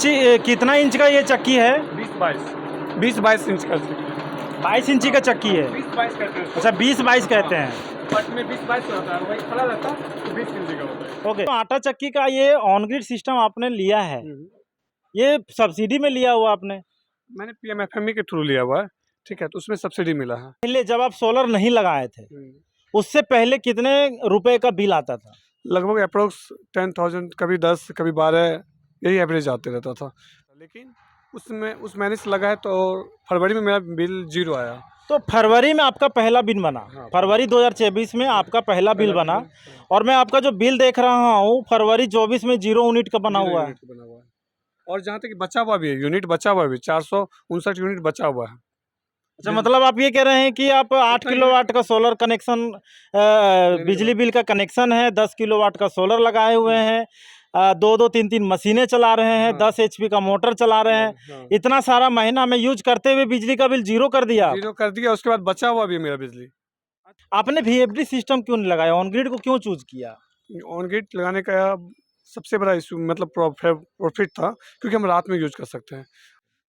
कितना इंच का ये चक्की है? 20-22 इंच का 22 इंची का चक्की है। 20-22 कहते हैं। अच्छा 20-22 कहते हैं। बट में 20-22 होता है, वही खड़ा रहता है तो 20 इंच का होता है। ओके, तो आटा चक्की का ये ऑन ग्रिड सिस्टम आपने लिया है, ये सब्सिडी में लिया हुआ आपने? मैंने पीएमएफएमई के थ्रू लिया हुआ है, ठीक है, तो उसमें सब्सिडी मिला है। पहले जब आप सोलर नहीं लगाए थे उससे पहले कितने रुपए का बिल आता था? लगभग अप्रोक्स 10,000, कभी 10, कभी 12, यही एवरेज आते रहता था। लेकिन उस महीने से लगा है तो फरवरी में मेरा बिल 0 आया। तो फरवरी में आपका पहला बिल बना। हाँ। फरवरी 2024 में आपका पहला बिल बना, और मैं आपका जो बिल देख रहा हूँ फरवरी 24 में 0 यूनिट का बना हुआ है। और जहाँ तक बचा हुआ भी है, यूनिट बचा हुआ भी 459 यूनिट बचा हुआ है। अच्छा, मतलब आप ये कह रहे हैं कि आप 8 किलोवाट का सोलर कनेक्शन, बिजली बिल का कनेक्शन है, 10 किलोवाट का सोलर लगाए हुए हैं, 2-2, 3-3 मशीनें चला रहे हैं, 10 HP का मोटर चला रहे हैं, इतना सारा महीना में यूज करते हुए बिजली का बिल 0 कर दिया। 0 कर दिया, उसके बाद बचा हुआ भी है मेरा बिजली। आपने VFD सिस्टम क्यों नहीं लगाया? ऑन ग्रिड को क्यों चूज किया? ऑन ग्रिड लगाने का सबसे बड़ा इशू मतलब प्रॉफिट था, क्योंकि हम रात में यूज कर सकते हैं।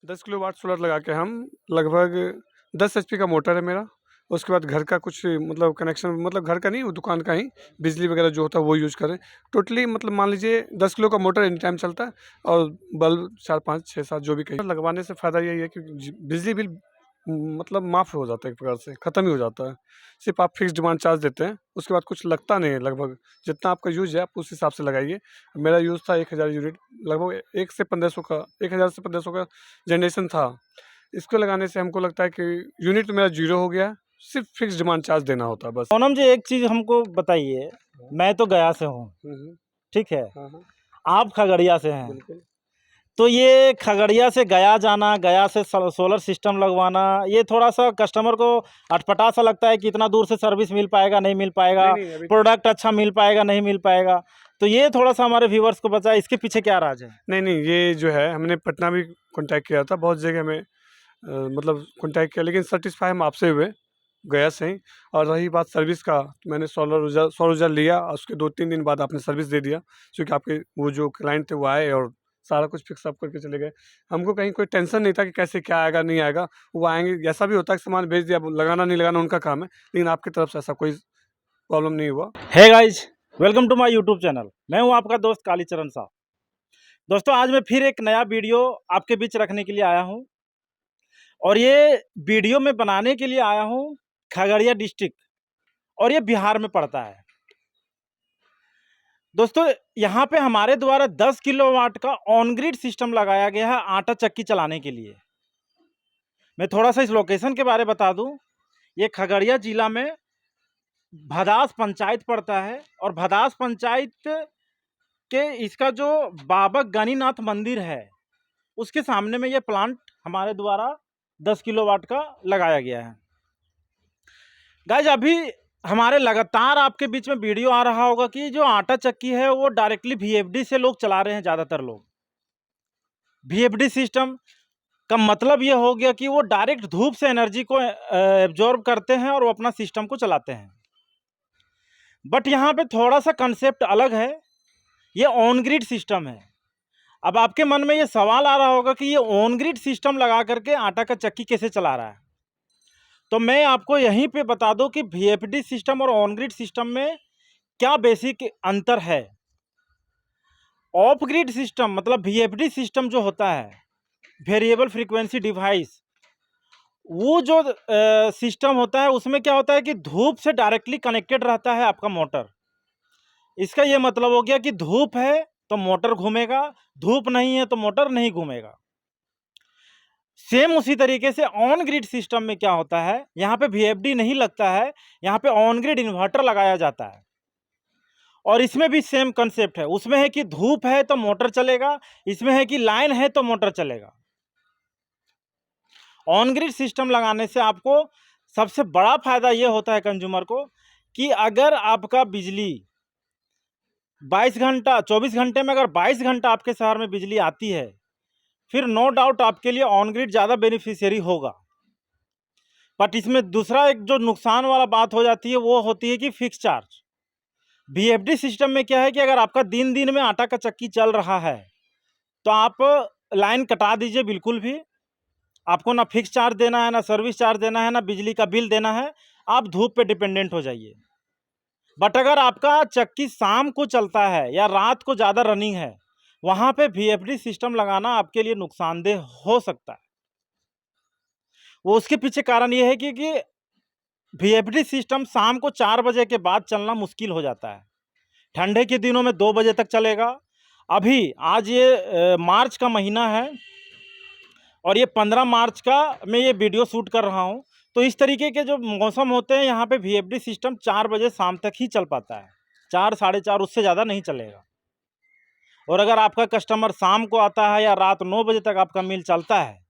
10 किलोवाट सोलर लगा के हम लगभग 10 HP का मोटर है मेरा। उसके बाद घर का कुछ मतलब कनेक्शन, मतलब घर का नहीं, वो दुकान का ही बिजली वगैरह जो होता है वो यूज़ करें। टोटली मतलब मान लीजिए 10 किलो का मोटर एनी टाइम चलता है, और बल्ब 4, 5, 6, 7 जो भी कहीं लगवाने से फ़ायदा यही है कि बिजली बिल मतलब माफ़ हो जाता है, एक प्रकार से ख़त्म ही हो जाता है। सिर्फ आप फिक्स डिमांड चार्ज देते हैं, उसके बाद कुछ लगता नहीं है। लगभग जितना आपका यूज़ है आप उस हिसाब से लगाइए। मेरा यूज़ था 1000 यूनिट, लगभग 1 से 1500 का, 1000 से 1500 का जनरेशन था। इसको लगाने से हमको लगता है कि यूनिट मेरा 0 हो गया, सिर्फ फिक्स डिमांड चार्ज देना होता है बस। पूनम जी, एक चीज़ हमको बताइए, मैं तो गया से हूँ, ठीक है, आप खगड़िया से हैं, तो ये खगड़िया से गया जाना, गया से सोलर सिस्टम लगवाना, ये थोड़ा सा कस्टमर को अटपटा सा लगता है कि इतना दूर से सर्विस मिल पाएगा, नहीं मिल पाएगा, प्रोडक्ट अच्छा मिल पाएगा, नहीं मिल पाएगा, तो ये थोड़ा सा हमारे व्यूवर्स को बताया, इसके पीछे क्या राज है? नहीं, ये जो है हमने पटना भी कॉन्टैक्ट किया था, बहुत जगह में मतलब कॉन्टैक्ट किया, लेकिन सेटिस्फाई हम आपसे हुए गया से ही। और रही बात सर्विस का, तो मैंने सौर ऊर्जा लिया, और उसके 2-3 दिन बाद आपने सर्विस दे दिया, क्योंकि आपके वो जो क्लाइंट थे वो आए और सारा कुछ फिक्स अप करके चले गए। हमको कहीं कोई टेंशन नहीं था कि कैसे क्या आएगा नहीं आएगा, वो आएंगे। ऐसा भी होता है कि सामान भेज दिया, लगाना नहीं लगाना उनका काम है, लेकिन आपकी तरफ से ऐसा कोई प्रॉब्लम नहीं हुआ। Hey guys, welcome to my YouTube channel. मैं हूं आपका दोस्त कालीचरण साहब। दोस्तों, आज मैं फिर एक नया वीडियो आपके बीच रखने के लिए आया हूं, और ये वीडियो में बनाने के लिए आया हूं खगड़िया डिस्ट्रिक्ट, और ये बिहार में पड़ता है। दोस्तों, यहाँ पे हमारे द्वारा 10 किलोवाट का ऑन ग्रिड सिस्टम लगाया गया है आटा चक्की चलाने के लिए। मैं थोड़ा सा इस लोकेशन के बारे में बता दूं। ये खगड़िया जिला में भदास पंचायत पड़ता है, और भदास पंचायत के इसका जो बाबा गणिनाथ मंदिर है उसके सामने में ये प्लांट हमारे द्वारा 10 किलोवाट का लगाया गया है। गाइज, अभी हमारे लगातार आपके बीच में वीडियो आ रहा होगा कि जो आटा चक्की है वो डायरेक्टली VFD से लोग चला रहे हैं। ज़्यादातर लोग VFD सिस्टम का मतलब ये हो गया कि वो डायरेक्ट धूप से एनर्जी को एब्जॉर्ब करते हैं और वो अपना सिस्टम को चलाते हैं। बट यहाँ पे थोड़ा सा कंसेप्ट अलग है, ये ऑन ग्रिड सिस्टम है। अब आपके मन में ये सवाल आ रहा होगा कि ये ऑन ग्रिड सिस्टम लगा करके आटा का चक्की कैसे चला रहा है, तो मैं आपको यहीं पे बता दूं कि VFD सिस्टम और ऑन ग्रिड सिस्टम में क्या बेसिक अंतर है। ऑफ ग्रिड सिस्टम मतलब VFD सिस्टम जो होता है, वेरिएबल फ्रीक्वेंसी डिवाइस, वो जो सिस्टम होता है उसमें क्या होता है कि धूप से डायरेक्टली कनेक्टेड रहता है आपका मोटर। इसका ये मतलब हो गया कि धूप है तो मोटर घूमेगा, धूप नहीं है तो मोटर नहीं घूमेगा। सेम उसी तरीके से ऑन ग्रिड सिस्टम में क्या होता है, यहाँ पे VFD नहीं लगता है, यहाँ पे ऑन ग्रिड इन्वर्टर लगाया जाता है, और इसमें भी सेम कंसेप्ट है। उसमें है कि धूप है तो मोटर चलेगा, इसमें है कि लाइन है तो मोटर चलेगा। ऑन ग्रिड सिस्टम लगाने से आपको सबसे बड़ा फायदा यह होता है कंज्यूमर को कि अगर आपका बिजली 22 घंटा 24 घंटे में अगर 22 घंटा आपके शहर में बिजली आती है, फिर नो डाउट आपके लिए ऑन ग्रिड ज़्यादा बेनिफिशियरी होगा। बट इसमें दूसरा एक जो नुकसान वाला बात हो जाती है वो होती है कि फिक्स चार्ज। VFD सिस्टम में क्या है कि अगर आपका दिन दिन में आटा का चक्की चल रहा है तो आप लाइन कटा दीजिए बिल्कुल भी। आपको ना फिक्स चार्ज देना है, ना सर्विस चार्ज देना है, ना बिजली का बिल देना है। आप धूप पे डिपेंडेंट हो जाइए। बट अगर आपका चक्की शाम को चलता है या रात को ज़्यादा रनिंग है, वहाँ पे वीएफडी सिस्टम लगाना आपके लिए नुकसानदेह हो सकता है। वो उसके पीछे कारण ये है कि वीएफडी सिस्टम शाम को 4 बजे के बाद चलना मुश्किल हो जाता है। ठंडे के दिनों में 2 बजे तक चलेगा। अभी आज ये मार्च का महीना है और ये 15 मार्च का मैं ये वीडियो शूट कर रहा हूँ। तो इस तरीके के जो मौसम होते हैं यहाँ पे वीएफडी सिस्टम 4 बजे शाम तक ही चल पाता है। 4 साढ़े 4 उससे ज़्यादा नहीं चलेगा। और अगर आपका कस्टमर शाम को आता है या रात 9 बजे तक आपका मिल चलता है,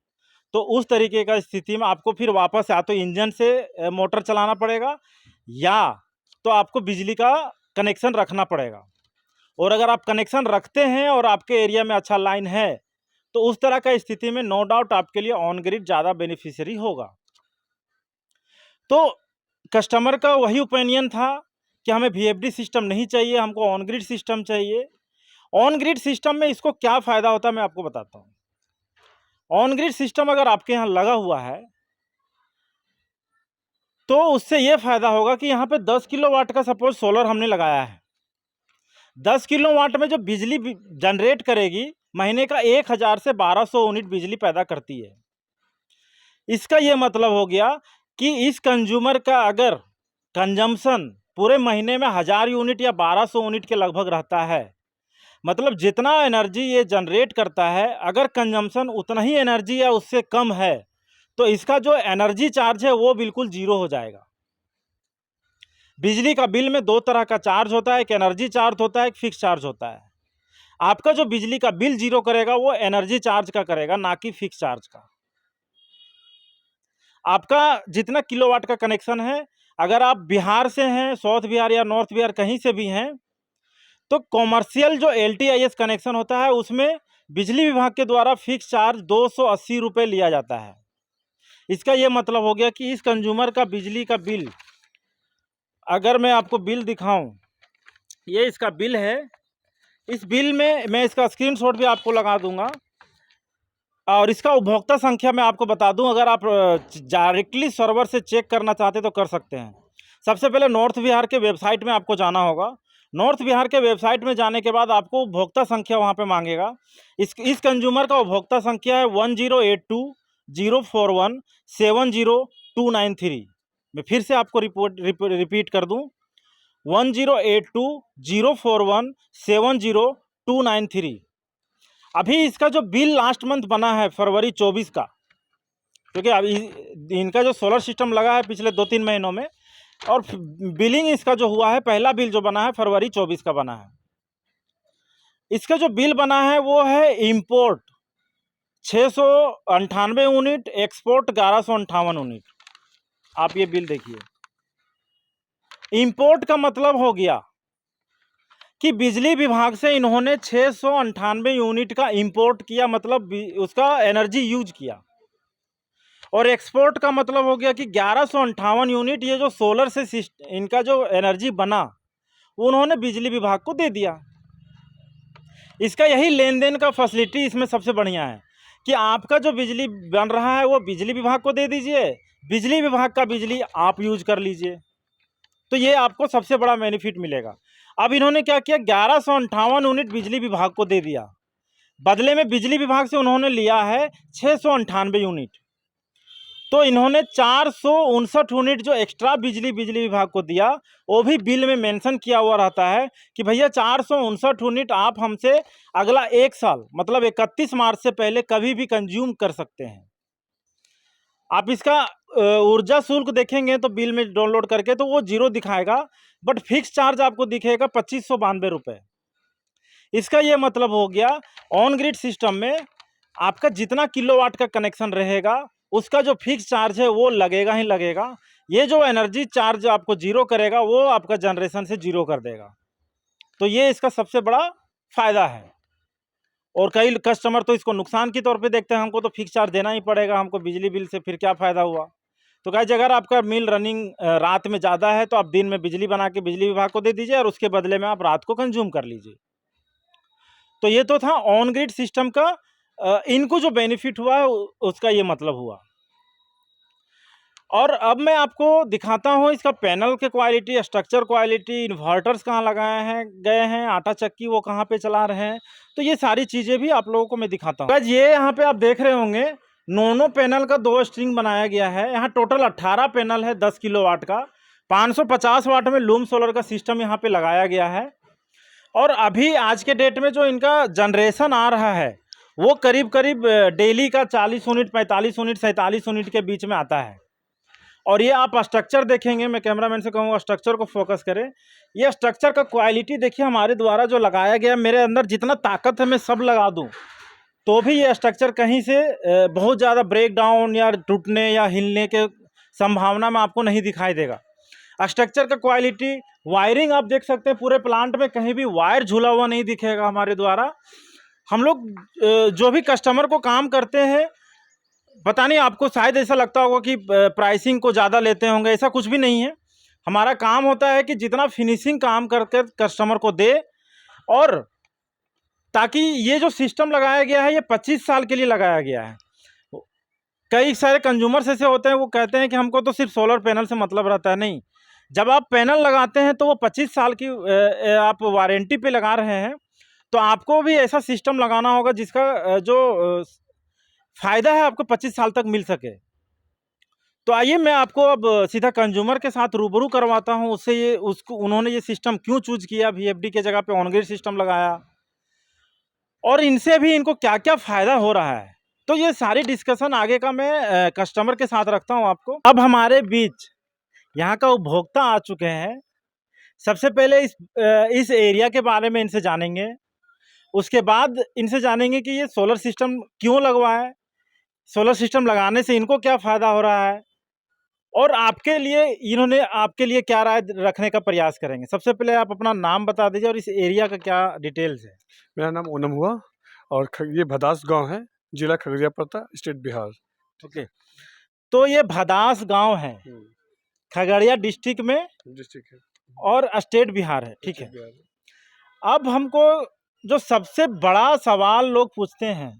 तो उस तरीके का स्थिति में आपको फिर वापस या तो इंजन से मोटर चलाना पड़ेगा या तो आपको बिजली का कनेक्शन रखना पड़ेगा। और अगर आप कनेक्शन रखते हैं और आपके एरिया में अच्छा लाइन है, तो उस तरह का स्थिति में नो डाउट आपके लिए ऑन ग्रिड ज़्यादा बेनिफिशियरी होगा। तो कस्टमर का वही ओपिनियन था कि हमें वीएफडी सिस्टम नहीं चाहिए, हमको ऑन ग्रिड सिस्टम चाहिए। ऑन ग्रिड सिस्टम में इसको क्या फ़ायदा होता है मैं आपको बताता हूँ। ऑन ग्रिड सिस्टम अगर आपके यहाँ लगा हुआ है तो उससे ये फ़ायदा होगा कि यहाँ पे 10 किलोवाट का सपोज सोलर हमने लगाया है। 10 किलोवाट में जो बिजली जनरेट करेगी महीने का 1000 से 1200 यूनिट बिजली पैदा करती है। इसका ये मतलब हो गया कि इस कंज्यूमर का अगर कंजम्पशन पूरे महीने में 1000 यूनिट या 1200 यूनिट के लगभग रहता है, मतलब जितना एनर्जी ये जनरेट करता है, अगर कंजम्पशन उतना ही एनर्जी या उससे कम है, तो इसका जो एनर्जी चार्ज है वो बिल्कुल जीरो हो जाएगा। बिजली का बिल में 2 तरह का चार्ज होता है, एक एनर्जी चार्ज होता है, एक फिक्स चार्ज होता है। आपका जो बिजली का बिल जीरो करेगा वो एनर्जी चार्ज का करेगा, ना कि फिक्स चार्ज का। आपका जितना किलोवाट का कनेक्शन है, अगर आप बिहार से हैं, साउथ बिहार या नॉर्थ बिहार कहीं से भी हैं, तो कॉमर्शियल जो एलटीआईएस कनेक्शन होता है उसमें बिजली विभाग के द्वारा फिक्स चार्ज 280 रुपये लिया जाता है। इसका ये मतलब हो गया कि इस कंज्यूमर का बिजली का बिल, अगर मैं आपको बिल दिखाऊं, ये इसका बिल है। इस बिल में मैं इसका स्क्रीनशॉट भी आपको लगा दूंगा और इसका उपभोक्ता संख्या मैं आपको बता दूं। अगर आप डायरेक्टली सर्वर से चेक करना चाहते तो कर सकते हैं। सबसे पहले नॉर्थ बिहार के वेबसाइट में आपको जाना होगा। नॉर्थ बिहार के वेबसाइट में जाने के बाद आपको उपभोक्ता संख्या वहां पे मांगेगा। इस कंज्यूमर का उपभोक्ता संख्या है 108204170293। मैं फिर से आपको रिपीट कर दूं, 108204170293। अभी इसका जो बिल लास्ट मंथ बना है फरवरी 24 का, क्योंकि अभी इनका जो सोलर सिस्टम लगा है पिछले 2-3 महीनों में, और बिलिंग इसका जो हुआ है, पहला बिल जो बना है फरवरी 24 का बना है। इसका जो बिल बना है वो है इंपोर्ट 698 यूनिट, एक्सपोर्ट 1158 यूनिट। आप ये बिल देखिए। इंपोर्ट का मतलब हो गया कि बिजली विभाग से इन्होंने 698 यूनिट का इंपोर्ट किया, मतलब उसका एनर्जी यूज किया। और एक्सपोर्ट का मतलब हो गया कि 1158 यूनिट ये जो सोलर से इनका जो एनर्जी बना वो उन्होंने बिजली विभाग को दे दिया। इसका यही लेन देन का फैसिलिटी इसमें सबसे बढ़िया है कि आपका जो बिजली बन रहा है वो बिजली विभाग को दे दीजिए, बिजली विभाग का बिजली आप यूज कर लीजिए। तो ये आपको सबसे बड़ा बेनिफिट मिलेगा। अब इन्होंने क्या किया, 1158 यूनिट बिजली विभाग को दे दिया, बदले में बिजली विभाग से उन्होंने लिया है 698 यूनिट। तो इन्होंने 459 यूनिट जो एक्स्ट्रा बिजली विभाग को दिया, वो भी बिल में मेंशन किया हुआ रहता है कि भैया 459 यूनिट आप हमसे अगला 1 साल मतलब 31 मार्च से पहले कभी भी कंज्यूम कर सकते हैं। आप इसका ऊर्जा शुल्क देखेंगे तो बिल में डाउनलोड करके तो वो 0 दिखाएगा, बट फिक्स चार्ज आपको दिखेगा 2592 रुपये। इसका ये मतलब हो गया ऑन ग्रिड सिस्टम में आपका जितना किलोवाट का कनेक्शन रहेगा उसका जो फिक्स चार्ज है वो लगेगा ही लगेगा। ये जो एनर्जी चार्ज आपको 0 करेगा वो आपका जनरेशन से 0 कर देगा। तो ये इसका सबसे बड़ा फ़ायदा है। और कई कस्टमर तो इसको नुकसान के तौर पे देखते हैं, हमको तो फिक्स चार्ज देना ही पड़ेगा, हमको बिजली बिल से फिर क्या फ़ायदा हुआ। तो गाइस, अगर आपका मिल रनिंग रात में ज़्यादा है तो आप दिन में बिजली बना के बिजली विभाग को दे दीजिए और उसके बदले में आप रात को कंज्यूम कर लीजिए। तो ये तो था ऑन ग्रिड सिस्टम का इनको जो बेनिफिट हुआ है उसका ये मतलब हुआ। और अब मैं आपको दिखाता हूँ इसका पैनल के क्वालिटी, स्ट्रक्चर क्वालिटी, इन्वर्टर्स कहाँ लगाए हैं गए हैं, आटा चक्की वो कहाँ पे चला रहे हैं, तो ये सारी चीज़ें भी आप लोगों को मैं दिखाता हूँ। गाइस ये यहाँ पे आप देख रहे होंगे नोनो पैनल का 2 स्ट्रिंग बनाया गया है। यहाँ टोटल 18 पैनल है 10 किलोवाट का। 550 वाट में लूम सोलर का सिस्टम यहाँ पे लगाया गया है। और अभी आज के डेट में जो इनका जनरेशन आ रहा है वो करीब करीब डेली का 40 यूनिट, 45 यूनिट, 47 यूनिट के बीच में आता है। और ये आप स्ट्रक्चर देखेंगे, मैं कैमरामैन से कहूँगा स्ट्रक्चर को फोकस करें। ये स्ट्रक्चर का क्वालिटी देखिए, हमारे द्वारा जो लगाया गया, मेरे अंदर जितना ताकत है मैं सब लगा दूं तो भी ये स्ट्रक्चर कहीं से बहुत ज़्यादा ब्रेक डाउन या टूटने या हिलने के संभावना में आपको नहीं दिखाई देगा। स्ट्रक्चर का क्वालिटी, वायरिंग आप देख सकते हैं, पूरे प्लांट में कहीं भी वायर झूला हुआ नहीं दिखेगा हमारे द्वारा। हम लोग जो भी कस्टमर को काम करते हैं, पता नहीं आपको शायद ऐसा लगता होगा कि प्राइसिंग को ज़्यादा लेते होंगे, ऐसा कुछ भी नहीं है। हमारा काम होता है कि जितना फिनिशिंग काम करके कस्टमर को दे, और ताकि ये जो सिस्टम लगाया गया है ये 25 साल के लिए लगाया गया है। कई सारे कंज्यूमर्स ऐसे होते हैं वो कहते हैं कि हमको तो सिर्फ सोलर पैनल से मतलब रहता है। नहीं, जब आप पैनल लगाते हैं तो वो 25 साल की आप वारंटी पे लगा रहे हैं, तो आपको भी ऐसा सिस्टम लगाना होगा जिसका जो फ़ायदा है आपको 25 साल तक मिल सके। तो आइए मैं आपको अब सीधा कंज्यूमर के साथ रूबरू करवाता हूँ, उससे ये उसको उन्होंने ये सिस्टम क्यों चूज़ किया, वीएफडी के जगह पे ऑन ग्रिड सिस्टम लगाया, और इनसे भी इनको क्या-क्या फ़ायदा हो रहा है। तो ये सारी डिस्कशन आगे का मैं कस्टमर के साथ रखता हूँ आपको। अब हमारे बीच यहाँ का उपभोक्ता आ चुके हैं। सबसे पहले इस एरिया के बारे में इनसे जानेंगे, उसके बाद इनसे जानेंगे कि ये सोलर सिस्टम क्यों लगवाएँ, सोलर सिस्टम लगाने से इनको क्या फ़ायदा हो रहा है, और इन्होंने आपके लिए क्या राय रखने का प्रयास करेंगे। सबसे पहले आप अपना नाम बता दीजिए और इस एरिया का क्या डिटेल्स है। मेरा नाम ओनम हुआ और ये भदास गांव है, जिला खगड़िया पड़ता, स्टेट बिहार। ओके, तो ये भदास गांव है, खगड़िया डिस्ट्रिक्ट में डिस्ट्रिक्ट है और स्टेट बिहार है, ठीक है। स्टेट बिहार। अब हमको जो सबसे बड़ा सवाल लोग पूछते हैं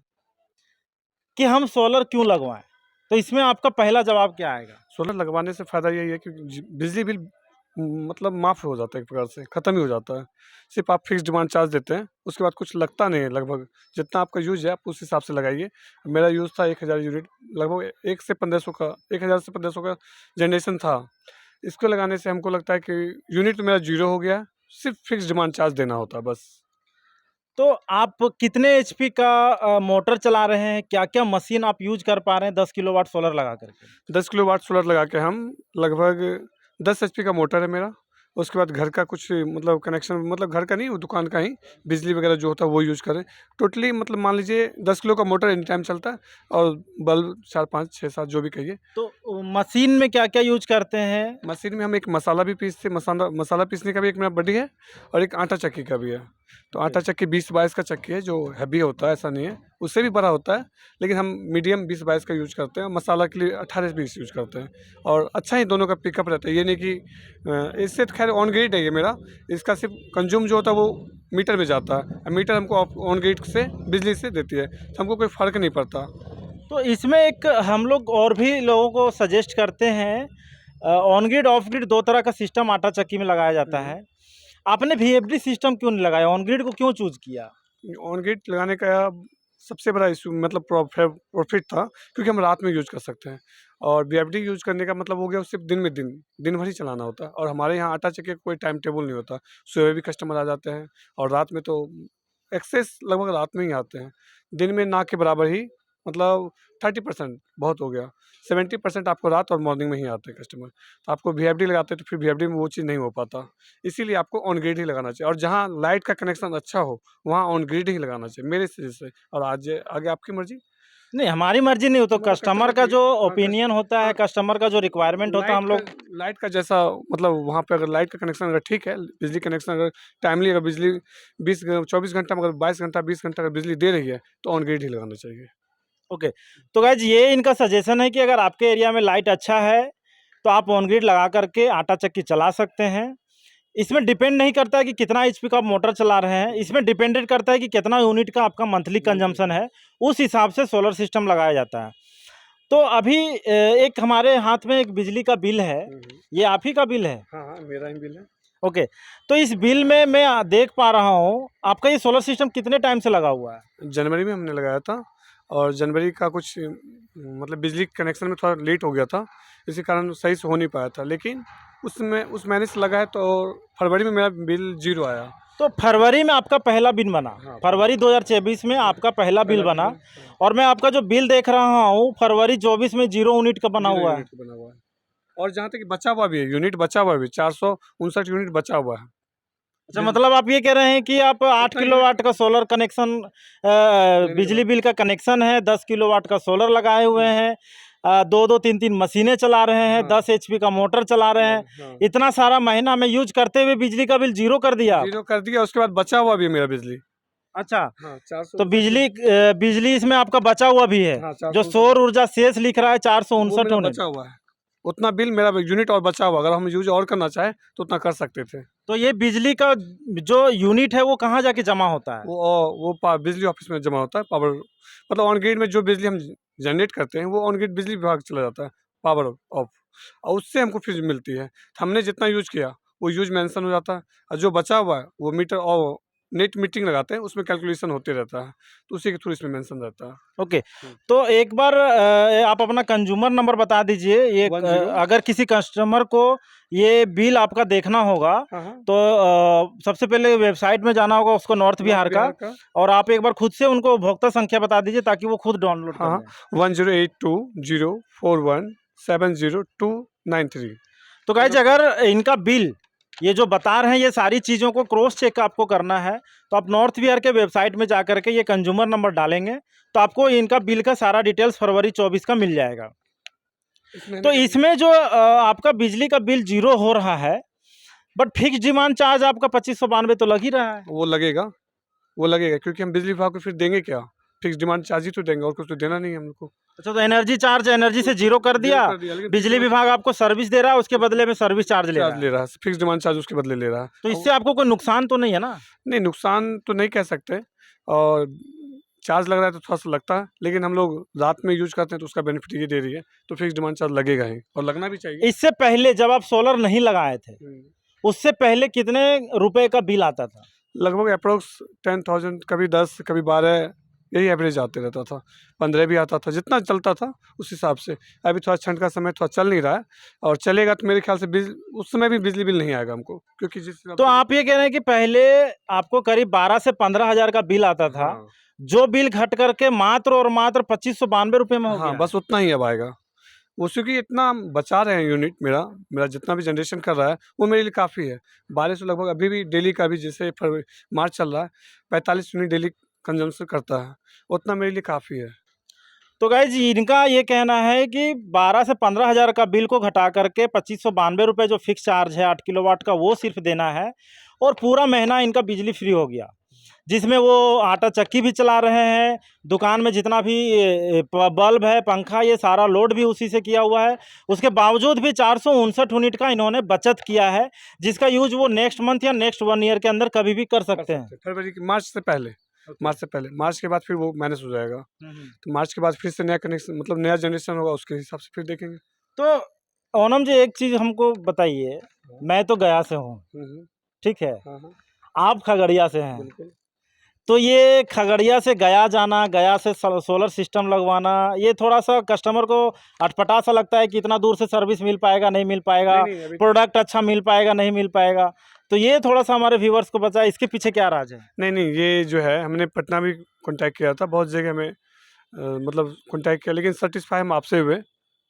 कि हम सोलर क्यों लगवाएं, तो इसमें आपका पहला जवाब क्या आएगा? सोलर लगवाने से फ़ायदा यही है कि बिजली बिल मतलब माफ़ हो जाता है, एक प्रकार से ख़त्म ही हो जाता है। सिर्फ आप फिक्स डिमांड चार्ज देते हैं, उसके बाद कुछ लगता नहीं है। लगभग जितना आपका यूज़ है आप उस हिसाब से लगाइए। मेरा यूज़ था 1000 यूनिट, लगभग 1 से 1500 का, 1000 से 1500 का जनरेशन था। इसको लगाने से हमको लगता है कि यूनिट मेरा ज़ीरो हो गया, सिर्फ फिक्स डिमांड चार्ज देना होता है बस। तो आप कितने एचपी का मोटर चला रहे हैं, क्या-क्या मशीन आप यूज़ कर पा रहे हैं 10 किलोवाट सोलर लगा करके? 10 किलोवाट सोलर लगा के हम लगभग 10 एचपी का मोटर है मेरा। उसके बाद घर का कुछ मतलब कनेक्शन, मतलब घर का नहीं, वो दुकान का ही बिजली वगैरह जो होता है वो यूज़ करें। टोटली मतलब मान लीजिए 10 किलो का मोटर एनी टाइम चलता है, और बल्ब 4, 5, 6, 7 जो भी कहिए। तो मशीन में क्या-क्या यूज़ करते हैं? मशीन में हम एक मसाला भी पीसते, मसाला पीसने का भी एक मेरा बड्डी है, और एक आटा चक्की का भी है। तो आटा चक्की 20-22 का चक्की है, जो हैवी होता है, ऐसा नहीं है, उससे भी बड़ा होता है, लेकिन हम मीडियम 20-22 का यूज़ करते हैं। मसाला के लिए 18-20 यूज़ करते हैं, और अच्छा ही दोनों का पिकअप रहता है। ये नहीं कि इससे तो खैर ऑन ग्रिड है ये मेरा, इसका सिर्फ कंज्यूम जो होता है वो मीटर में जाता है। मीटर हमको ऑन ग्रिड से बिजली से देती है, तो हमको कोई फ़र्क नहीं पड़ता। तो इसमें एक हम लोग और भी लोगों को सजेस्ट करते हैं, ऑन ग्रिड ऑफ ग्रिड 2 तरह का सिस्टम आटा चक्की में लगाया जाता है। आपने वीएफडी सिस्टम क्यों नहीं लगाया? ऑन ग्रिड को क्यों चूज़ किया? ऑन ग्रिड लगाने का सबसे बड़ा इशू मतलब प्रॉफिट था, क्योंकि हम रात में यूज़ कर सकते हैं, और वीएफडी यूज़ करने का मतलब हो गया सिर्फ दिन में दिन भर ही चलाना होता है। और हमारे यहाँ आटा चक्की का कोई टाइम टेबल नहीं होता, सुबह भी कस्टमर आ जाते हैं, और रात में तो एक्सेस लगभग रात में ही आते हैं। दिन में ना के बराबर ही, मतलब 30% बहुत हो गया, 70% आपको रात और मॉर्निंग में ही आते हैं कस्टमर। तो आपको वीएफडी लगाते हैं तो फिर वीएफडी में वो चीज़ नहीं हो पाता, इसीलिए आपको ऑन ग्रिड ही लगाना चाहिए। और जहाँ लाइट का कनेक्शन अच्छा हो वहाँ ऑन ग्रिड ही लगाना चाहिए मेरे से। और आज आगे आपकी मर्जी। नहीं, हमारी मर्जी नहीं हो तो मतलब कस्टमर का जो ओपिनियन होता है, हाँ, कस्टमर का जो रिक्वायरमेंट होता है, हम लोग लाइट का जैसा, मतलब वहाँ पे अगर लाइट का कनेक्शन अगर ठीक है, बिजली कनेक्शन अगर टाइमली, अगर बिजली 24 घंटा में अगर 22 घंटा 20 घंटा अगर बिजली दे रही है तो ऑन ग्रिड ही लगाना चाहिए। ओके। तो गाइज ये इनका सजेशन है कि अगर आपके एरिया में लाइट अच्छा है तो आप ऑन ग्रिड लगा करके आटा चक्की चला सकते हैं। इसमें डिपेंड नहीं करता है कि कितना एचपी का आप मोटर चला रहे हैं, इसमें डिपेंडेंट करता है कि कितना यूनिट का आपका मंथली कंजम्पशन है, उस हिसाब से सोलर सिस्टम लगाया जाता है। तो अभी एक हमारे हाथ में एक बिजली का बिल है, ये आप ही का बिल है? हाँ हाँ, मेरा ही बिल है। ओके, तो इस बिल में मैं देख पा रहा हूँ आपका ये सोलर सिस्टम कितने टाइम से लगा हुआ है? जनवरी में हमने लगाया था, और जनवरी का कुछ मतलब बिजली कनेक्शन में थोड़ा लेट हो गया था, इसी कारण सही से हो नहीं पाया था। लेकिन उसमें उस महीने से लगा है, तो फरवरी में मेरा बिल 0 आया। तो फरवरी में आपका पहला बिल बना, हाँ, फरवरी 2024 में आपका पहला बिल बना, और मैं आपका जो बिल देख रहा हूँ फरवरी 24 में 0 यूनिट का बना हुआ है। बना हुआ है। और जहाँ तक बचा हुआ भी है, यूनिट बचा हुआ भी 459 यूनिट बचा हुआ है। अच्छा, मतलब आप ये कह रहे हैं कि आप 8 किलोवाट का सोलर कनेक्शन, बिजली बिल का कनेक्शन है, 10 किलोवाट का सोलर लगाए हुए हैं, 2-2 3-3 मशीनें चला रहे हैं, 10 एचपी का मोटर चला रहे हैं, इतना सारा महीना में यूज करते हुए बिजली का बिल 0 कर दिया? 0 कर दिया, उसके बाद बचा हुआ भी है मेरा बिजली। अच्छा, हाँ, 400 तो बिजली इसमें आपका बचा हुआ भी है। हाँ, जो सौर ऊर्जा शेष लिख रहा है वो 459 मेरा यूनिट। बचा हुआ है, उतना बिल मेरा यूनिट और बचा हुआ, अगर हम यूज और करना चाहें तो उतना कर सकते थे। तो ये बिजली का जो यूनिट है वो कहाँ जाके जमा होता है? वो बिजली ऑफिस में जमा होता है, पावर मतलब ऑन ग्रिड में जो बिजली हम जनरेट करते हैं वो ऑन ग्रिड बिजली विभाग चला जाता है, पावर ऑफ, और उससे हमको फिर मिलती है। हमने जितना यूज किया वो यूज मेंशन हो जाता है, और जो बचा हुआ है वो मीटर और नेट मीटरिंग लगाते हैं, उसमें कैलकुलेशन होते रहता है, तो उसी के थ्रू इसमें मेंशन रहता है। ओके, तो एक बार आप अपना कंज्यूमर नंबर बता दीजिए। ये 10 अगर किसी कस्टमर को ये बिल आपका देखना होगा हाँ हाँ, तो सबसे पहले वेबसाइट में जाना होगा उसको, नॉर्थ बिहार का, और आप एक बार खुद से उनको उपभोक्ता संख्या बता दीजिए ताकि वो खुद डाउनलोड कर हाँ, लें। 108204170293। तो गाइस, अगर इनका बिल ये जो बता रहे हैं, ये सारी चीज़ों को क्रॉस चेक आपको करना है, तो आप नॉर्थ बिहार के वेबसाइट में जा करके ये कंज्यूमर नंबर डालेंगे तो आपको इनका बिल का सारा डिटेल्स फरवरी 24 का मिल जाएगा। तो इसमें जो आपका बिजली का बिल 0 हो रहा है, बट फिक्स डिमांड चार्ज आपका 2592 तो लग ही रहा है। वो लगेगा क्योंकि हम बिजली विभाग को फिर देंगे क्या, फिक्स डिमांड चार्ज ही तो देंगे, और कुछ तो देना नहीं है हम लोग को। अच्छा, तो एनर्जी चार्ज एनर्जी से 0 कर दिया, बिजली विभाग आपको सर्विस दे रहा है, उसके बदले में सर्विस चार्ज ले रहा है, फिक्स डिमांड चार्ज उसके बदले ले रहा है। तो इससे आपको कोई नुकसान तो नहीं है ना? नहीं, नुकसान तो नहीं कह सकते, और चार्ज लग रहा है तो थोड़ा सा लगता है, लेकिन हम लोग रात में यूज करते हैं तो उसका बेनिफिट ये दे रही है, तो फिक्स डिमांड चार्ज लगेगा ही, और लगना भी चाहिए। इससे पहले जब आप सोलर नहीं लगाए थे, उससे पहले कितने रुपए का बिल आता था? लगभग अप्रोक्स 10,000, कभी 10, कभी 12, यही एवरेज आते रहता था। 15 भी आता था, जितना चलता था उस हिसाब से। अभी थोड़ा ठंड का समय थोड़ा चल नहीं रहा है, और चलेगा तो मेरे ख्याल से उस समय भी बिजली बिल नहीं आएगा हमको, क्योंकि तो आप ये कह रहे हैं कि पहले आपको करीब 12 से 15 हजार का बिल आता था, हाँ, जो बिल घट करके मात्र और मात्र 2592 रुपए में हो हाँ, गया। बस उतना ही अब आएगा। वो क्योंकि इतना बचा रहे हैं यूनिट, मेरा जितना भी जनरेशन कर रहा है वो मेरे लिए काफ़ी है। 1200 लगभग अभी भी डेली का भी, जैसे फरवरी मार्च चल रहा है, 45 यूनिट डेली कंजम्पशन करता है, उतना मेरे लिए काफ़ी है। तो गाइज, इनका ये कहना है कि 12 से 15 हजार का बिल को घटा करके 2592 रुपये जो फिक्स चार्ज है 8 किलोवाट का, वो सिर्फ देना है, और पूरा महीना इनका बिजली फ्री हो गया, जिसमें वो आटा चक्की भी चला रहे हैं, दुकान में जितना भी बल्ब है, पंखा, ये सारा लोड भी उसी से किया हुआ है। उसके बावजूद भी 459 यूनिट का इन्होंने बचत किया है, जिसका यूज वो नेक्स्ट मंथ या नेक्स्ट 1 ईयर के अंदर कभी भी कर सकते हैं। फरवरी मार्च से पहले, मार्च के बाद फिर वो मैनेज हो जाएगा। तो मार्च के बाद फिर से नया कनेक्शन, मतलब नया जनरेशन होगा, उसके हिसाब से फिर देखेंगे। तो ओनम जी, एक चीज़ हमको बताइए, मैं तो गया से हूँ, ठीक है, आप खगड़िया से हैं, तो ये खगड़िया से गया जाना, गया से सोलर सिस्टम लगवाना, ये थोड़ा सा कस्टमर को अटपटा सा लगता है कि इतना दूर से सर्विस मिल पाएगा, नहीं मिल पाएगा, प्रोडक्ट अच्छा मिल पाएगा, नहीं मिल पाएगा, तो ये थोड़ा सा हमारे व्यूवर्स को बताया, इसके पीछे क्या राज है? नहीं, ये जो है, हमने पटना भी कॉन्टैक्ट किया था, बहुत जगह में मतलब कॉन्टैक्ट किया, लेकिन सेटिस्फाई हम आपसे हुए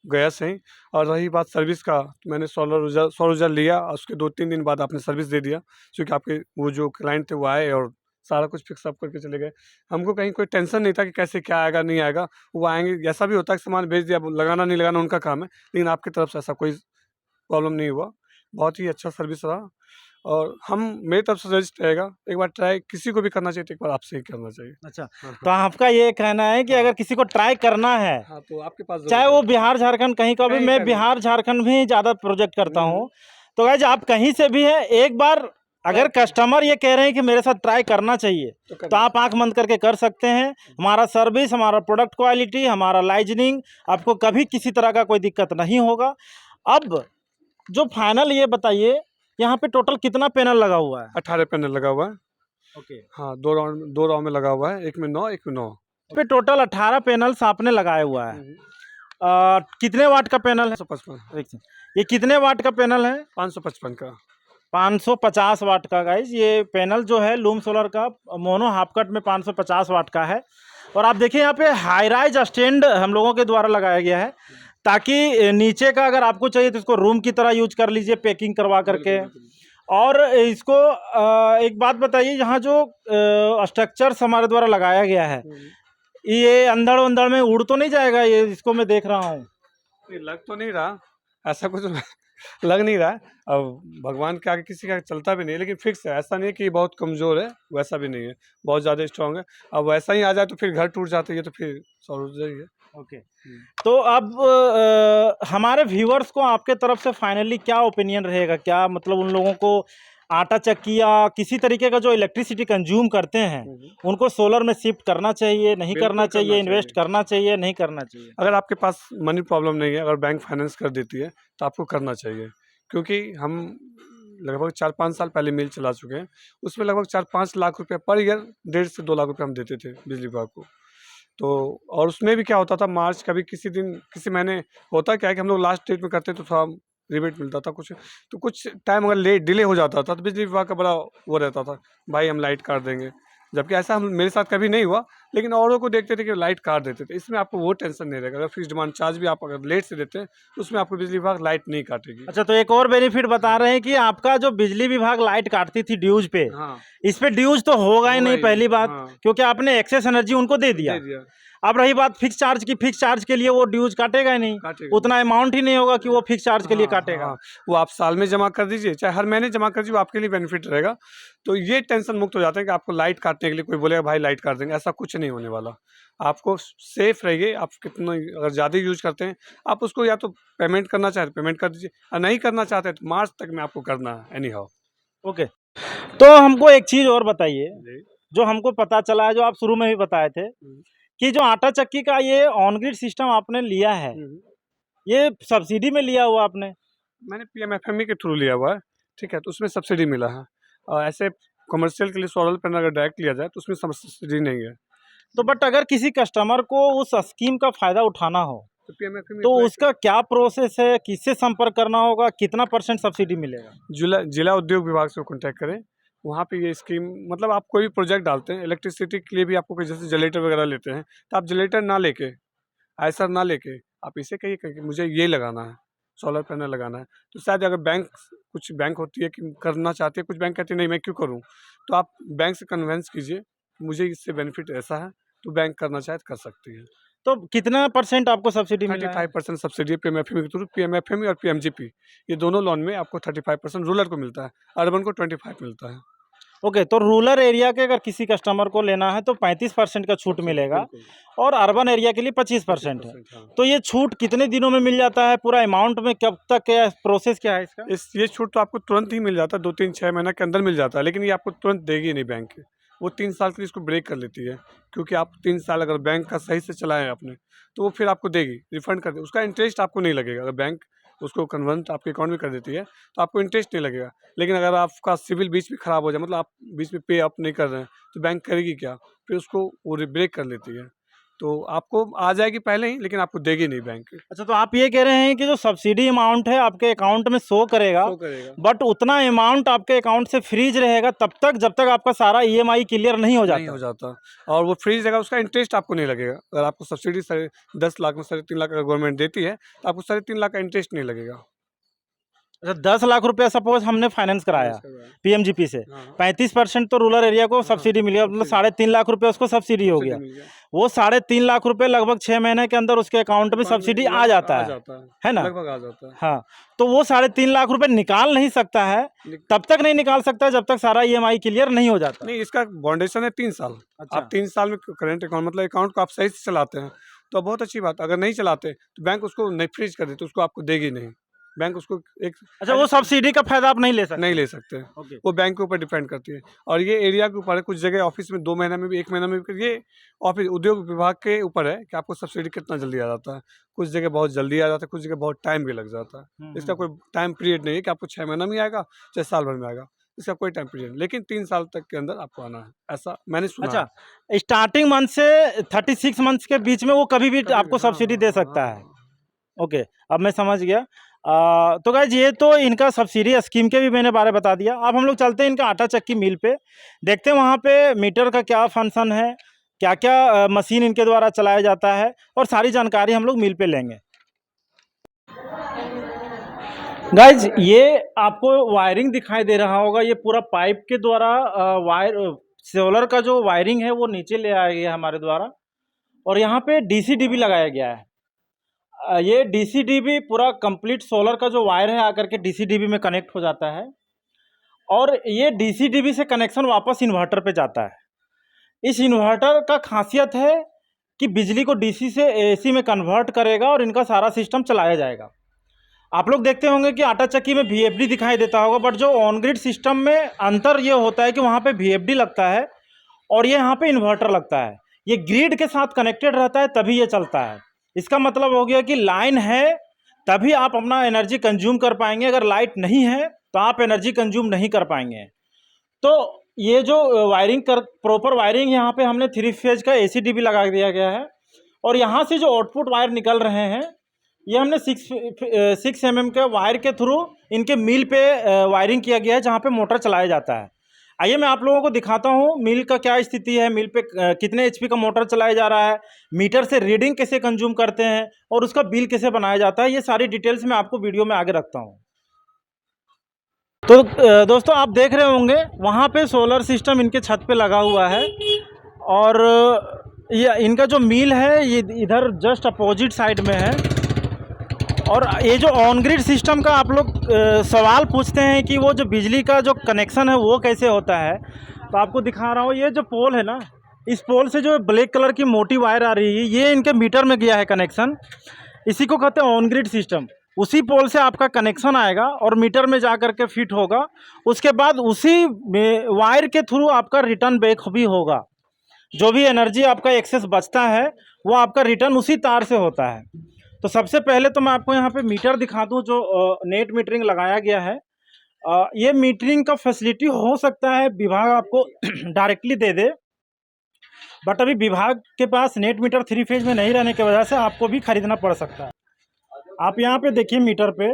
गया से ही। और रही बात सर्विस का, तो मैंने सौर ऊर्जा लिया, और उसके 2-3 दिन बाद आपने सर्विस दे दिया, क्योंकि आपके वो जो क्लाइंट थे वो आए और सारा कुछ फिक्स अप करके चले गए। हमको कहीं कोई टेंशन नहीं था कि कैसे क्या आएगा नहीं आएगा, वो आएंगे, ऐसा भी होता है कि सामान भेज दिया, लगाना नहीं लगाना उनका काम है, लेकिन आपकी तरफ से ऐसा कोई प्रॉब्लम नहीं हुआ, बहुत ही अच्छा सर्विस रहा। और मेरी तरफ से सजेस्ट रहेगा, एक बार ट्राई किसी को भी करना चाहिए तो एक बार आपसे ही करना चाहिए। अच्छा, तो आपका ये कहना है कि अगर किसी को ट्राई करना है, तो आपके पास चाहे वो बिहार झारखंड कहीं का भी, मैं बिहार झारखंड में ज़्यादा प्रोजेक्ट करता हूँ, तो गाइज आप कहीं से भी हैं, एक बार अगर कस्टमर ये कह रहे हैं कि मेरे साथ ट्राई करना चाहिए तो आप आंख बंद करके कर सकते हैं। हमारा सर्विस, हमारा प्रोडक्ट क्वालिटी, हमारा लाइजनिंग, आपको कभी किसी तरह का कोई दिक्कत नहीं होगा। अब जो फाइनल ये बताइए, यहाँ पे टोटल कितना पैनल लगा हुआ है? 18 पैनल लगा हुआ है। ओके। हाँ, 2 राउंड में लगा हुआ है, एक में 9 एक में 9। पे टोटल 18 पैनल्स आपने लगाया हुआ है। कितने वाट का पैनल है? 555। ये कितने वाट का पैनल है? 555 का। 550 वाट का गाइज ये पैनल जो है लूम सोलर का मोनो हाफ कट में 550 वाट का है। और आप देखिए यहाँ पे हाई राइज स्टैंड हम लोगों के द्वारा लगाया गया है, ताकि नीचे का अगर आपको चाहिए तो इसको रूम की तरह यूज कर लीजिए पैकिंग करवा करके। और इसको एक बात बताइए, यहाँ जो स्ट्रक्चर्स हमारे द्वारा लगाया गया है, ये अंदर अंदर में उड़ तो नहीं जाएगा? ये इसको मैं देख रहा हूँ, लग तो नहीं रहा, ऐसा कुछ लग नहीं रहा है। अब भगवान के आगे किसी का चलता भी नहीं है, लेकिन फिक्स है। ऐसा नहीं है कि बहुत कमज़ोर है, वैसा भी नहीं है, बहुत ज़्यादा स्ट्रांग है। अब वैसा ही आ जाए तो फिर घर टूट जाता है, ये तो फिर सॉल्व ही है। ओके। तो अब हमारे व्यूअर्स को आपके तरफ से फाइनली क्या ओपिनियन रहेगा? क्या मतलब उन लोगों को आटा चक्की या किसी तरीके का जो इलेक्ट्रिसिटी कंज्यूम करते हैं उनको सोलर में शिफ्ट करना चाहिए, नहीं करना चाहिए, इन्वेस्ट करना चाहिए, नहीं करना चाहिए? अगर आपके पास मनी प्रॉब्लम नहीं है, अगर बैंक फाइनेंस कर देती है तो आपको करना चाहिए। क्योंकि हम लगभग 4-5 साल पहले मिल चला चुके हैं, उसमें लगभग 4-5 लाख रुपये पर ईयर, 1.5 से 2 लाख रुपये हम देते थे बिजली विभाग को। तो और उसमें भी क्या होता था, मार्च कभी किसी दिन किसी महीने होता क्या है कि हम लोग लास्ट डेट में करते तो थोड़ा रिबेट मिलता था कुछ, तो कुछ टाइम अगर लेट डिले हो जाता था तो बिजली विभाग का बड़ा वो रहता था, भाई हम लाइट काट देंगे। जबकि ऐसा हम मेरे साथ कभी नहीं हुआ, लेकिन औरों को देखते थे कि लाइट काट देते थे। इसमें आपको वो टेंशन नहीं रहेगा। अगर फिक्स डिमांड चार्ज भी आप अगर लेट से देते हैं तो उसमें आपको बिजली विभाग लाइट नहीं काटेगी। अच्छा, तो एक और बेनिफिट बता रहे हैं कि आपका जो बिजली विभाग लाइट काटती थी ड्यूज पे, हाँ, इस पे ड्यूज तो होगा ही नहीं, पहली बात। हाँ, क्योंकि आपने एक्सेस एनर्जी उनको दे दिया। अब रही बात फिक्स चार्ज की, फिक्स चार्ज के लिए वो ड्यूज काटेगा ही नहीं, काटेगा। उतना अमाउंट ही नहीं होगा कि वो फिक्स चार्ज के लिए काटेगा। हाँ, वो आप साल में जमा कर दीजिए, चाहे हर महीने जमा कर दीजिए, वो आपके लिए बेनिफिट रहेगा। तो ये टेंशन मुक्त हो जाते हैं कि आपको लाइट काटने के लिए कोई बोलेगा भाई लाइट काट देंगे, ऐसा कुछ नहीं होने वाला। आपको सेफ रहिए। आप कितना अगर ज़्यादा यूज करते हैं, आप उसको या तो पेमेंट करना चाहते हैं पेमेंट कर दीजिए, और नहीं करना चाहते तो मार्च तक में आपको करना है एनी हाउ। ओके। तो हमको एक चीज़ और बताइए, जो हमको पता चला है, जो आप शुरू में भी बताए थे, कि जो आटा चक्की का ये ऑन ग्रिड सिस्टम आपने लिया है, ये सब्सिडी में लिया हुआ आपने? मैंने पीएमएफएमई के थ्रू लिया हुआ है, ठीक है, तो उसमें सब्सिडी मिला है। और ऐसे कमर्शियल के लिए सोलर पैनल अगर डायरेक्ट लिया जाए तो उसमें सब्सिडी नहीं है। तो बट अगर किसी कस्टमर को उस स्कीम का फायदा उठाना हो तो पीएमएफएमई तो उसका क्या प्रोसेस है, किससे संपर्क करना होगा, कितना % सब्सिडी मिलेगा? जिला उद्योग विभाग से कॉन्टैक्ट करें। वहाँ पे ये स्कीम, मतलब आप कोई भी प्रोजेक्ट डालते हैं इलेक्ट्रिसिटी के लिए भी, आपको कोई जैसे जनरेटर वगैरह लेते हैं तो आप जनरेटर ना लेके, ऐसा ना लेके आप इसे कहिए कि मुझे ये लगाना है, सोलर पैनल लगाना है। तो शायद अगर कुछ बैंक होती है कि करना चाहते हैं, कुछ बैंक कहते हैं नहीं मैं क्यों करूँ, तो आप बैंक से कन्वेंस कीजिए मुझे इससे बेनिफिट ऐसा है, तो बैंक करना चाहे तो कर सकती है। तो कितना % आपको सब्सिडी मिला है? 35% सब्सिडी पीएमएफएमई के थ्रू, पीएमएफएमई और पीएमजीपी, ये दोनों लोन में आपको 35% रूरल को मिलता है, अर्बन को 25 मिलता है। ओके, तो रूरल एरिया के अगर किसी कस्टमर को लेना है तो 35% का छूट मिलेगा और अर्बन एरिया के लिए 25% है। हाँ। तो ये छूट कितने दिनों में मिल जाता है? पूरा अमाउंट में कब तक, क्या प्रोसेस क्या है इसका? ये छूट तो आपको तुरंत ही मिल जाता है, 2-3-6 महीने के अंदर मिल जाता है, लेकिन ये आपको तुरंत देगी नहीं बैंक। वो 3 साल के लिए इसको ब्रेक कर लेती है, क्योंकि आप 3 साल अगर बैंक का सही से चलाएं आपने, तो वो फिर आपको देगी, रिफंड कर दे। उसका इंटरेस्ट आपको नहीं लगेगा। अगर बैंक उसको कन्वर्ट आपके अकाउंट में कर देती है तो आपको इंटरेस्ट नहीं लगेगा। लेकिन अगर आपका सिविल बीच में ख़राब हो जाए, मतलब आप बीच में पे अप नहीं कर रहे हैं, तो बैंक करेगी क्या? फिर उसको वो ब्रेक कर लेती है। तो आपको आ जाएगी पहले ही, लेकिन आपको देगी नहीं बैंक। अच्छा, तो आप ये कह रहे हैं कि जो सब्सिडी अमाउंट है आपके अकाउंट में शो करेगा, बट उतना अमाउंट आपके अकाउंट से फ्रीज रहेगा तब तक जब तक आपका सारा ईएमआई क्लियर नहीं हो जाता। और वो फ्रीज रहेगा, उसका इंटरेस्ट आपको नहीं लगेगा। अगर आपको सब्सिडी 10 लाख में 3.5 लाख अगर गवर्नमेंट देती है तो आपको 3.5 लाख का इंटरेस्ट नहीं लगेगा। अच्छा, 10 लाख रुपया सपोज हमने फाइनेंस कराया पीएमजीपी से, 35% तो रूरल एरिया को सब्सिडी मिली, मतलब 3.5 लाख रुपए उसको सब्सिडी हो गया। वो 3.5 लाख रुपए लगभग 6 महीने के अंदर उसके अकाउंट में सब्सिडी आ जाता है ना? लगभग आ जाता है। हाँ, तो वो 3.5 लाख रुपए निकाल नहीं सकता है, तब तक नहीं निकाल सकता जब तक सारा ईएमआई क्लियर नहीं हो जाता। नहीं, इसका बाउंडेशन है 3 साल। अच्छा। आप 3 साल में करेंट अकाउंट, मतलब अकाउंट को आप सही से चलाते हैं तो बहुत अच्छी बात। अगर नहीं चलाते तो बैंक उसको नहीं फ्रीज कर देते, उसको आपको देगी नहीं। बैंक उसको एक अच्छा, वो सब्सिडी का फायदा आप नहीं ले सकते? नहीं ले सकते। ओके। वो बैंक के ऊपर डिपेंड करती है और ये एरिया के ऊपर है। कुछ जगह ऑफिस में 2 महीने में भी 1 महीना में भी, ये ऑफिस उद्योग विभाग के ऊपर है कि आपको सब्सिडी कितना जल्दी आ जाता है। कुछ जगह बहुत जल्दी आ जाता है, कुछ जगह बहुत टाइम भी लग जाता है। इसका कोई टाइम पीरियड नहीं है कि आपको 6 महीना में आएगा चाहे साल भर में आएगा, इसका कोई टाइम पीरियड नहीं, लेकिन 3 साल तक के अंदर आपको आना है, ऐसा मैंने सुना है। अच्छा, स्टार्टिंग मंथ से 36 मंथ्स के बीच में वो कभी भी कभी आपको भी, हाँ, सब्सिडी हाँ, दे हाँ, सकता हाँ, है। ओके, अब मैं समझ गया। तो गाइज ये तो इनका सब्सिडी स्कीम के भी मैंने बारे बता दिया। अब हम लोग चलते हैं इनका आटा चक्की मिल पे, देखते हैं वहाँ पे मीटर का क्या फंक्शन है, क्या क्या मशीन इनके द्वारा चलाया जाता है, और सारी जानकारी हम लोग मिल पे लेंगे। गाइज ये आपको वायरिंग दिखाई दे रहा होगा, ये पूरा पाइप के द्वारा वायर सोलर का जो वायरिंग है वो नीचे ले आया गया हमारे द्वारा, और यहाँ पे डीसी-डीबी लगाया गया है। ये डीसी-डीबी पूरा कंप्लीट सोलर का जो वायर है आकर के डीसी-डीबी में कनेक्ट हो जाता है, और ये डीसी-डीबी से कनेक्शन वापस इन्वर्टर पे जाता है। इस इन्वर्टर का खासियत है कि बिजली को डीसी से एसी में कन्वर्ट करेगा और इनका सारा सिस्टम चलाया जाएगा। आप लोग देखते होंगे कि आटा चक्की में वीएफडी दिखाई देता होगा, बट जो ऑन ग्रिड सिस्टम में अंतर ये होता है कि वहाँ पे वीएफडी लगता है और ये यहाँ पे इन्वर्टर लगता है। ये ग्रिड के साथ कनेक्टेड रहता है तभी ये चलता है। इसका मतलब हो गया कि लाइन है तभी आप अपना एनर्जी कंज्यूम कर पाएंगे, अगर लाइट नहीं है तो आप एनर्जी कंज्यूम नहीं कर पाएंगे। तो ये जो वायरिंग प्रॉपर वायरिंग यहाँ पे हमने 3 फेज का एसी-डीबी लगा दिया गया है, और यहाँ से जो आउटपुट वायर निकल रहे हैं ये हमने 6 mm के वायर के थ्रू इनके मिल पे वायरिंग किया गया है, जहाँ पे मोटर चलाया जाता है। आइए मैं आप लोगों को दिखाता हूँ मिल का क्या स्थिति है, मिल पे कितने एचपी का मोटर चलाया जा रहा है, मीटर से रीडिंग कैसे कंज्यूम करते हैं और उसका बिल कैसे बनाया जाता है। ये सारी डिटेल्स मैं आपको वीडियो में आगे रखता हूँ। तो दोस्तों आप देख रहे होंगे वहाँ पे सोलर सिस्टम इनके छत पे लगा हुआ है, और ये इनका जो मिल है ये इधर जस्ट अपोजिट साइड में है। और ये जो ऑन ग्रिड सिस्टम का आप लोग सवाल पूछते हैं कि वो जो बिजली का जो कनेक्शन है वो कैसे होता है, तो आपको दिखा रहा हूँ। ये जो पोल है ना, इस पोल से जो ब्लैक कलर की मोटी वायर आ रही है ये इनके मीटर में गया है कनेक्शन, इसी को कहते हैं ऑन ग्रिड सिस्टम। उसी पोल से आपका कनेक्शन आएगा और मीटर में जा कर के फिट होगा, उसके बाद उसी वायर के थ्रू आपका रिटर्न बैक भी होगा। जो भी एनर्जी आपका एक्सेस बचता है वो आपका रिटर्न उसी तार से होता है। तो सबसे पहले तो मैं आपको यहाँ पे मीटर दिखा दूँ जो नेट मीटरिंग लगाया गया है। ये मीटरिंग का फैसिलिटी हो सकता है विभाग आपको डायरेक्टली दे दे, बट अभी विभाग के पास नेट मीटर 3 फेज में नहीं रहने की वजह से आपको भी खरीदना पड़ सकता है। आप यहाँ पे देखिए मीटर पे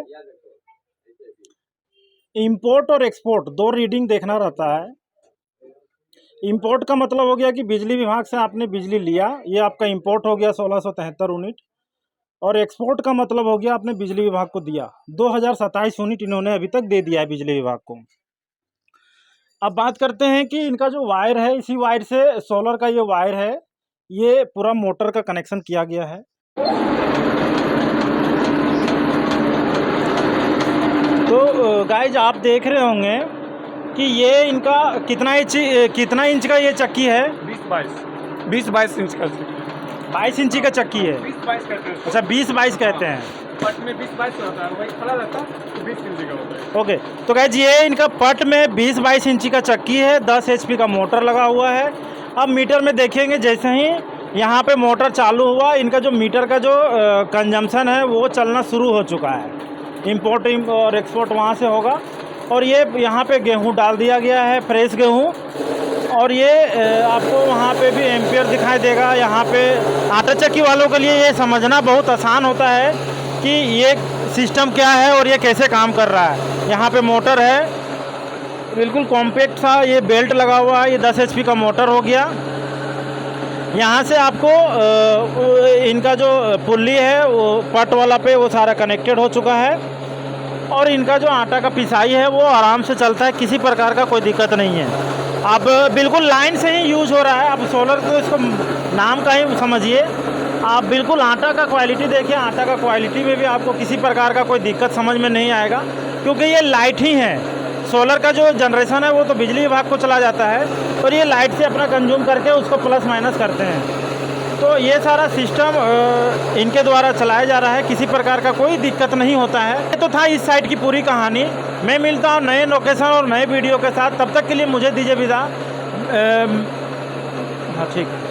इंपोर्ट और एक्सपोर्ट 2 रीडिंग देखना रहता है। इंपोर्ट का मतलब हो गया कि बिजली विभाग से आपने बिजली लिया, ये आपका इंपोर्ट हो गया 1673 यूनिट, और एक्सपोर्ट का मतलब हो गया आपने बिजली विभाग को दिया 2027 यूनिट इन्होंने अभी तक दे दिया है बिजली विभाग को। अब बात करते हैं कि इनका जो वायर है, इसी वायर से सोलर का ये वायर है, ये पूरा मोटर का कनेक्शन किया गया है। तो गाइज आप देख रहे होंगे कि ये इनका कितना इंच का ये चक्की है? 20-22 इंच का 22 इंची का चक्की है। 20-22 कहते हैं। अच्छा 20-22 कहते हैं। पट में 20-22 होता है, वही खड़ा रहता है 20 इंच का होता है। ओके, तो गाइज ये इनका पट में 20-22 इंची का चक्की है, 10 HP का मोटर लगा हुआ है। अब मीटर में देखेंगे जैसे ही यहाँ पे मोटर चालू हुआ, इनका जो मीटर का जो कंजम्पशन है वो चलना शुरू हो चुका है। इंपोर्ट और एक्सपोर्ट वहाँ से होगा, और ये यहाँ पे गेहूँ डाल दिया गया है, फ्रेश गेहूँ, और ये आपको वहाँ पे भी एम्पियर दिखाई देगा। यहाँ पे आटा चक्की वालों के लिए ये समझना बहुत आसान होता है कि ये सिस्टम क्या है और ये कैसे काम कर रहा है। यहाँ पे मोटर है, बिल्कुल कॉम्पैक्ट सा ये बेल्ट लगा हुआ है, ये 10 HP का मोटर हो गया। यहाँ से आपको इनका जो पुल्ली है वो पट वाला पे वो सारा कनेक्टेड हो चुका है, और इनका जो आटा का पिसाई है वो आराम से चलता है, किसी प्रकार का कोई दिक्कत नहीं है। अब बिल्कुल लाइन से ही यूज़ हो रहा है। अब सोलर को इसको नाम का ही समझिए आप। बिल्कुल आटा का क्वालिटी देखिए, आटा का क्वालिटी में भी आपको किसी प्रकार का कोई दिक्कत समझ में नहीं आएगा, क्योंकि ये लाइट ही है। सोलर का जो जनरेशन है वो तो बिजली विभाग को चला जाता है, और ये लाइट से अपना कंज्यूम करके उसको प्लस माइनस करते हैं। तो ये सारा सिस्टम इनके द्वारा चलाया जा रहा है, किसी प्रकार का कोई दिक्कत नहीं होता है। ये तो था इस साइट की पूरी कहानी। मैं मिलता हूँ नए लोकेशन और नए वीडियो के साथ, तब तक के लिए मुझे दीजिए विदा। हाँ ठीक है।